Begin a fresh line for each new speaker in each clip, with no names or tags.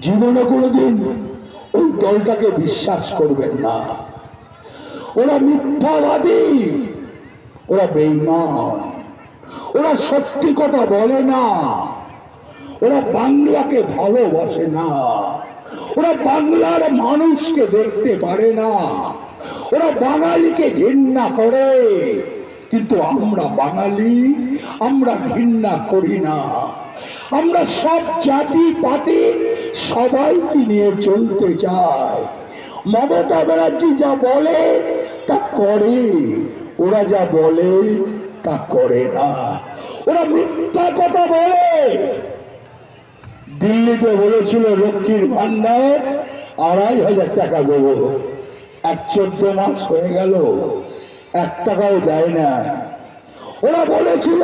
জীবনে কোনোদিন ওই দলটাকে বিশ্বাস করবেন না। ওরা মিথ্যাবাদী, ওরা বেঈমান, ওরা সত্যি কথা বলে না, ওরা বাংলাকে ভালোবাসে না, ওরা বাংলার মানুষকে দেখতে পারে না, ওরা বাঙালিকে ঘৃণা করে। কিন্তু আমরা বাঙালি, আমরা ঘৃণা করি না। আমরা সব জাতি পাতি সবাইকে নিয়ে চলতে চাই। মমতা ব্যানার্জি যা বলে তা করে, ওরা যা বলে তা করে না। ওরা মিথ্যা কথা বলে। দিল্লিতে বলেছিল লক্ষ্মীর ভান্ডার ২৫০০ টাকা দেবো, ১৪ মাস হয়ে গেল, ১ টাকাও দেয় না। ওরা বলেছিল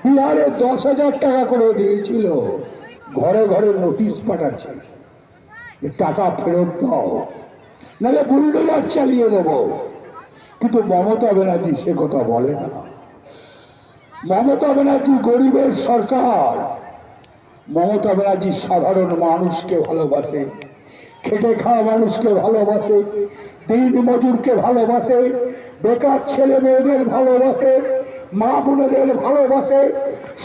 বিহারে ১০,০০০ টাকা করে দিয়েছিল, ঘরে ঘরে নোটিশ পাঠাচ্ছে টাকা ফেরত দাও, নাহলে বুলডোজার চালিয়ে দেব। কিন্তু মমতা ব্যানার্জি সে কথা বলে না। মমতা ব্যানার্জি গরিবের সরকার। মমতা ব্যানার্জি সাধারণ মানুষকে ভালোবাসে, খেটে খাওয়া মানুষকে ভালোবাসে, দিন মজুরকে ভালোবাসে, বেকার ছেলে মেয়েদের ভালোবাসে, মা বোনেদের ভালোবাসে,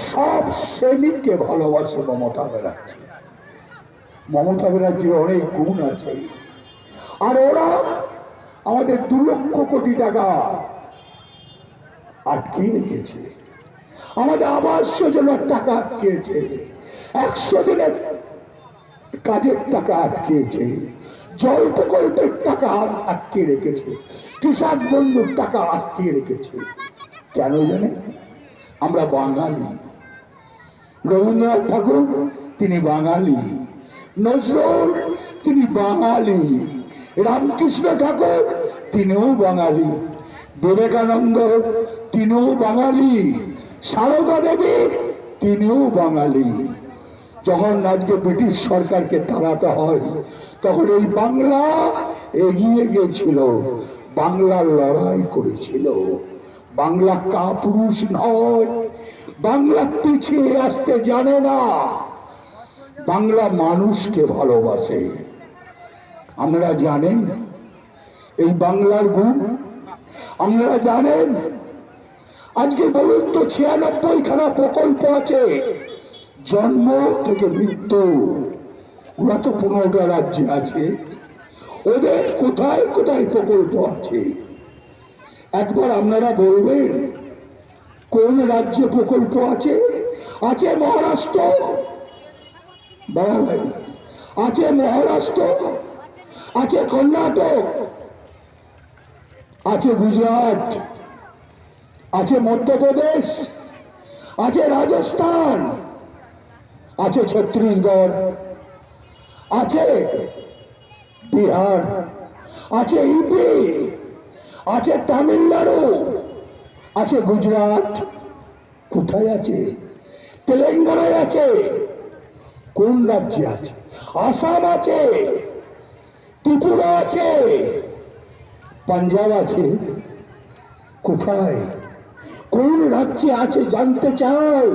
সব শ্রেণীকে ভালোবাসে মমতা ব্যানার্জি। মমতা ব্যানার্জির অনেক গুণ আছে। আর ওরা আমাদের ২ লক্ষ কোটি টাকা আটকে রেখেছে, আমাদের আবাস যোজনার টাকা আটকেছে, ১০০ দিনের কাজের টাকা আটকেছে, জল প্রকল্পের টাকা আটকে রেখেছে, কৃষক বন্ধুর টাকা আটকে রেখেছে। কেন জানে? আমরা বাঙালি। রবীন্দ্রনাথ ঠাকুর তিনি বাঙালি, নজরুল তিনি বাঙালি, রামকৃষ্ণ ঠাকুর তিনিও বাঙালি, বিবেকানন্দ তিনিও বাঙালি, সারদা দেবী তিনিও বাঙালি। যখন আজকে ব্রিটিশ সরকারকে তাড়াতে হয় তখন এই বাংলা এগিয়ে গিয়েছিল, বাংলার লড়াই করেছিল। বাংলা কাপুরুষ নয়, বাংলা পিছিয়ে আসতে জানে না, বাংলা মানুষকে ভালোবাসে। আপনারা জানেন এই বাংলার গুণ? আপনারা জানেন? আজকে বলুন তো ৯৬খানা প্রকল্প আছে, জন্ম থেকে মৃত্যু। ওরা তো ১৫টা রাজ্যে আছে, ওদের কোথায় কোথায় প্রকল্প আছে? একবার আপনারা বলবেন কোন রাজ্যে প্রকল্প আছে? আছে মহারাষ্ট্র, বাড়াবাড়ি আছে, মহারাষ্ট্র আছে, কর্ণাটক আছে, গুজরাট আছে, মধ্যপ্রদেশ আছে, রাজস্থান আছে, ছত্তিশগড় আছে, বিহার আছে, ইউপি আছে, তামিলনাড়ু আছে, গুজরাট কোথায় আছে? তেলেঙ্গানায় আছে। কোন রাজ্যে আছে? আসাম আছে, ত্রিপুরা আছে, পাঞ্জাব আছে। কোথায়, কোন রাজ্যে আছে জানতে চাই।